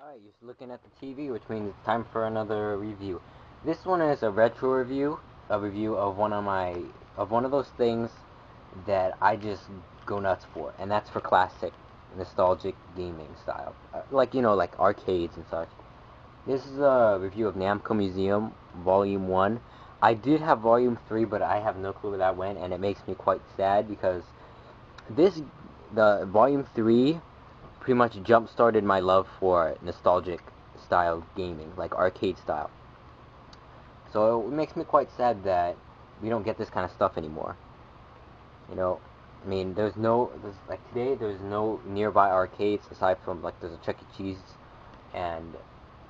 Alright, you're looking at the TV, which means it's time for another review. This one is a retro review, a review of one of those things that I just go nuts for, and that's for classic, nostalgic gaming style. Like arcades and such. This is a review of Namco Museum, Volume 1. I did have Volume 3, but I have no clue where that went, and it makes me quite sad because the Volume 3 pretty much jump-started my love for nostalgic style gaming, like arcade style. So it makes me quite sad that we don't get this kind of stuff anymore. You know, I mean, there's no nearby arcades aside from, like, there's a Chuck E. Cheese, and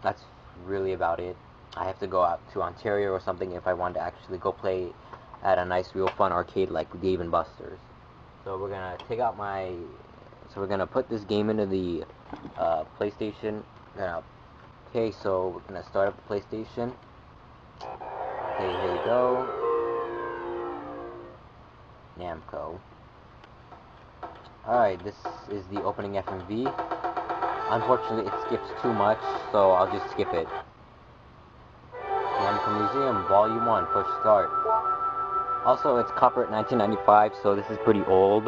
that's really about it. I have to go out to Ontario or something if I want to actually go play at a nice, real fun arcade like Dave & Buster's. So we're gonna put this game into the PlayStation. Okay, so we're gonna start up the PlayStation. Okay, here we go. Namco. Alright, this is the opening FMV. Unfortunately, it skips too much, so I'll just skip it. Namco Museum, Volume 1, push start. Also, it's copyright 1995, so this is pretty old.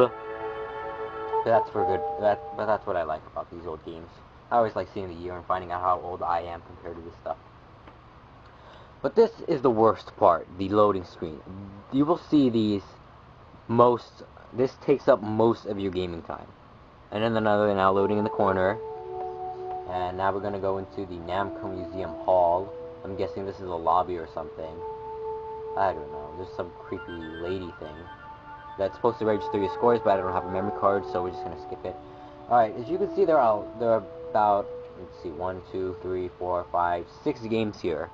But that's what I like about these old games. I always like seeing the year and finding out how old I am compared to this stuff. But this is the worst part, the loading screen. You will see this takes up most of your gaming time. And then another now loading in the corner. And now we're going to go into the Namco Museum Hall. I'm guessing this is a lobby or something. I don't know. There's some creepy lady thing that's supposed to register your scores, but I don't have a memory card, so we're just going to skip it. Alright, as you can see, there are about, let's see, 1, 2, 3, 4, 5, 6 games here.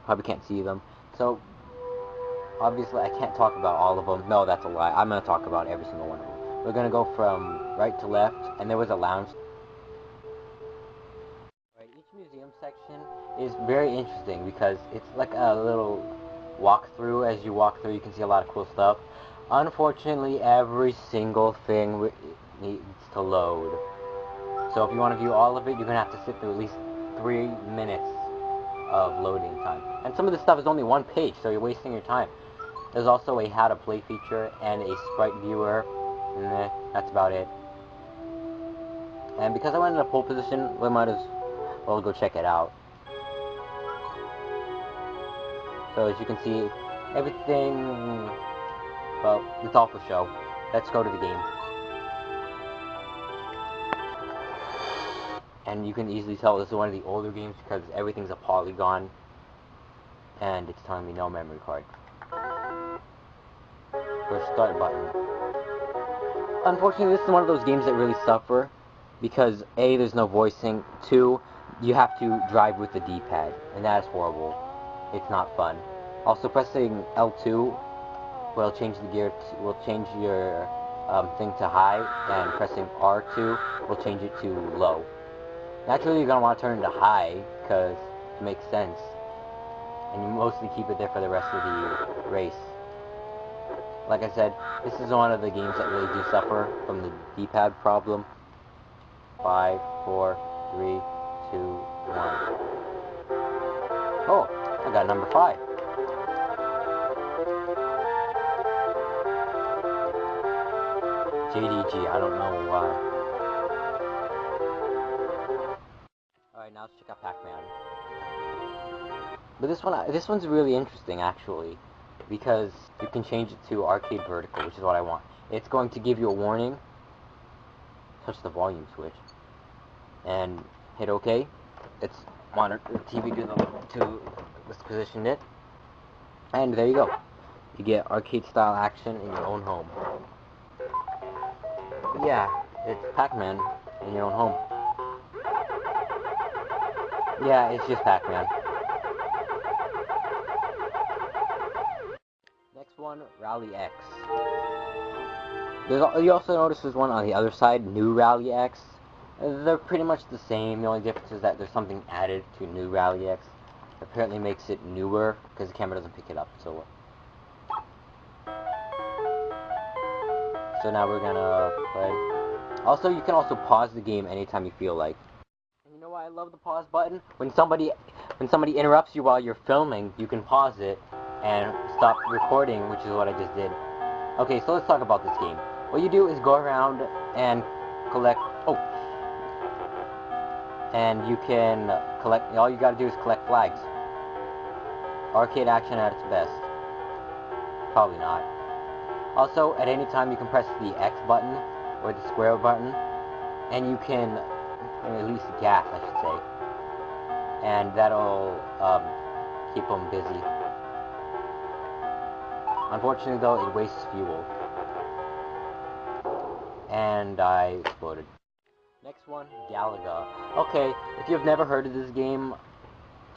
Probably can't see them. So, obviously, I can't talk about all of them. No, that's a lie. I'm going to talk about every single one of them. We're going to go from right to left, and there was a lounge. Right, each museum section is very interesting because it's like a little walkthrough. As you walk through, you can see a lot of cool stuff. Unfortunately, every single thing needs to load. So if you want to view all of it, you're going to have to sit through at least 3 minutes of loading time. And some of this stuff is only one page, so you're wasting your time. There's also a how to play feature and a sprite viewer. And that's about it. And because I went in a pole position, we might as well go check it out. So as you can see, everything, well, it's all for show. Let's go to the game. And you can easily tell this is one of the older games because everything's a polygon. And it's telling me no memory card. Push start button. Unfortunately, this is one of those games that really suffer because A, there's no voicing, 2, you have to drive with the D-pad, and that is horrible. It's not fun. Also, pressing L2 will change the gear, will change your thing to high, and pressing R2 will change it to low. Naturally, you're going to want to turn it to high because it makes sense, and you mostly keep it there for the rest of the race. Like I said, this is one of the games that really do suffer from the D-pad problem. 5, 4, 3, 2, 1. Oh, I got number 5. JDG, I don't know why. Alright, now let's check out Pac-Man. But this one's really interesting, actually, because you can change it to arcade vertical, which is what I want. It's going to give you a warning. Touch the volume switch and hit OK. It's monitor the TV to let's position it, and there you go. You get arcade style action in your own home. Yeah, it's Pac-Man in your own home. Yeah, it's just Pac-Man. Next one, Rally X. You also notice there's one on the other side, New Rally X. They're pretty much the same. The only difference is that there's something added to New Rally X. Apparently makes it newer because the camera doesn't pick it up. So now we're gonna play. Also, you can also pause the game anytime you feel like. And you know why I love the pause button? When somebody interrupts you while you're filming, you can pause it and stop recording, which is what I just did. Okay, so let's talk about this game. What you do is go around and collect... Oh! And you can collect... All you gotta do is collect flags. Arcade action at its best. Probably not. Also, at any time you can press the X button, or the square button, and you can release gas, I should say. And that'll keep them busy. Unfortunately though, it wastes fuel. And I exploded. Next one, Galaga. Okay, if you've never heard of this game,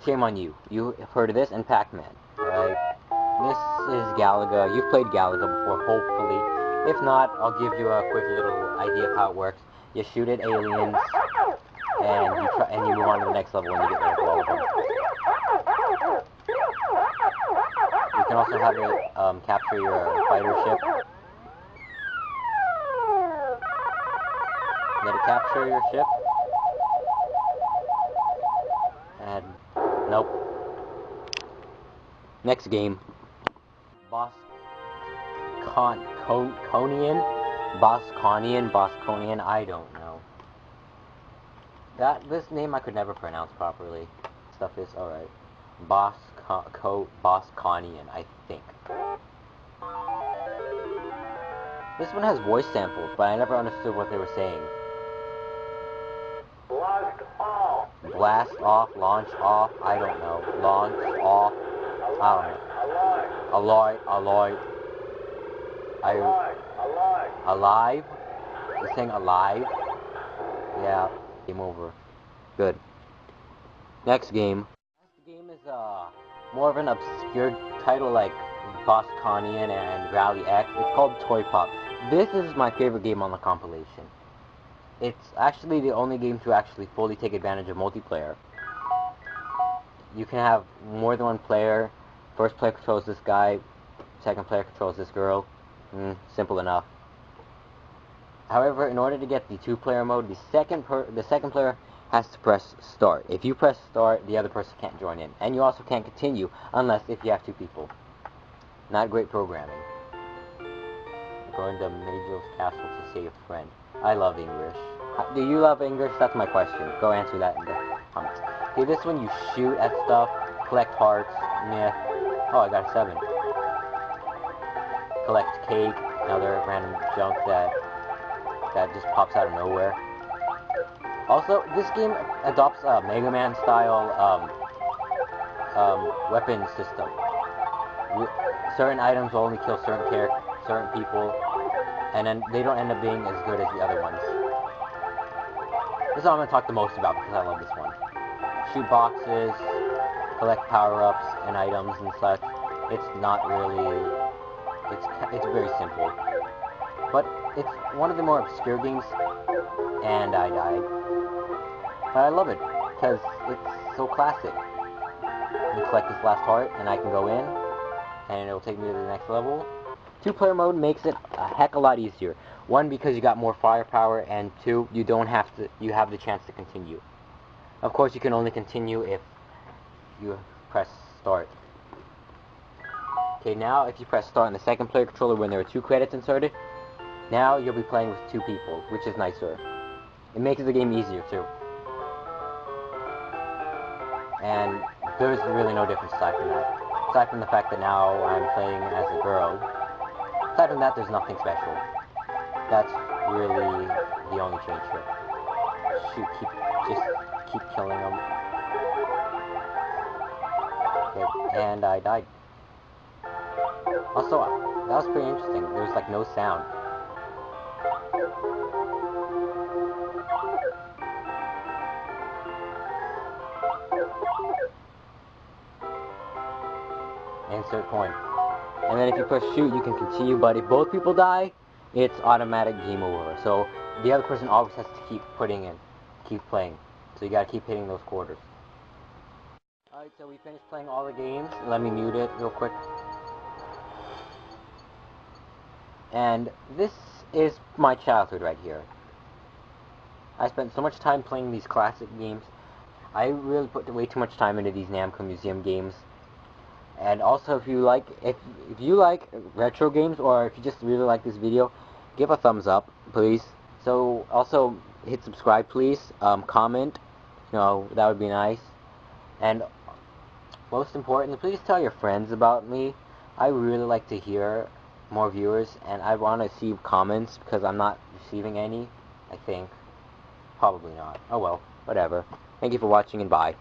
shame on you. You have heard of this and Pac-Man, alright? This is Galaga. You've played Galaga before, hopefully. If not, I'll give you a quick little idea of how it works. You shoot at aliens, and you move on to the next level when you get rid of all of them. You can also have it capture your fighter ship. Let it capture your ship. And nope. Next game. Bosconian, I don't know. This name I could never pronounce properly. Stuff is alright. Bosconian, I think. This one has voice samples, but I never understood what they were saying. Blast off, launch off, I don't know. Launch off, I don't know. Alloy. Alive? You're saying alive? Yeah, game over. Good. Next game. This game is more of an obscure title like Bosconian and Rally X. It's called Toy Pop. This is my favorite game on the compilation. It's actually the only game to actually fully take advantage of multiplayer. You can have more than one player. First player controls this guy, second player controls this girl. Simple enough. However, in order to get the two-player mode, the second player has to press start. If you press start, the other person can't join in. And you also can't continue unless if you have two people. Not great programming. Going to Major's castle to save a friend. I love English. Do you love English? That's my question. Go answer that in the comments. Okay, this one you shoot at stuff, collect hearts, myth. Oh, I got a 7. Collect cake, another random junk that just pops out of nowhere. Also, this game adopts a Mega Man style weapon system. Certain items will only kill certain people, and then they don't end up being as good as the other ones. This is what I'm going to talk the most about because I love this one. Shoot boxes, collect power-ups and items and such. It's not really... It's very simple. But it's one of the more obscure games, and I died. But I love it, because it's so classic. You collect this last heart, and I can go in, and it'll take me to the next level. Two-player mode makes it a heck of a lot easier. One, because you got more firepower, and two, you have the chance to continue. Of course, you can only continue if you press start. Okay, now if you press start on the second player controller when there are 2 credits inserted, now you'll be playing with 2 people, which is nicer. It makes the game easier too. And there's really no difference aside from that. Aside from the fact that now I'm playing as a girl. Aside from that, there's nothing special. That's really the only change here. Shoot, just keep killing them. Okay, and I died. Also, that was pretty interesting. There was like no sound. Insert coin. And then if you push shoot, you can continue, but if both people die, it's automatic game over. So the other person always has to keep keep playing. So you gotta keep hitting those quarters. Alright, so we finished playing all the games. Let me mute it real quick. And this is my childhood right here. I spent so much time playing these classic games. I really put way too much time into these Namco Museum games. And also, if you like retro games, or if you just really like this video, give a thumbs up, please. So also hit subscribe, please. Comment, that would be nice. And most importantly, please tell your friends about me. I really like to hear more viewers, and I want to see comments because I'm not receiving any. I think probably not. Oh well, whatever. Thank you for watching, and bye.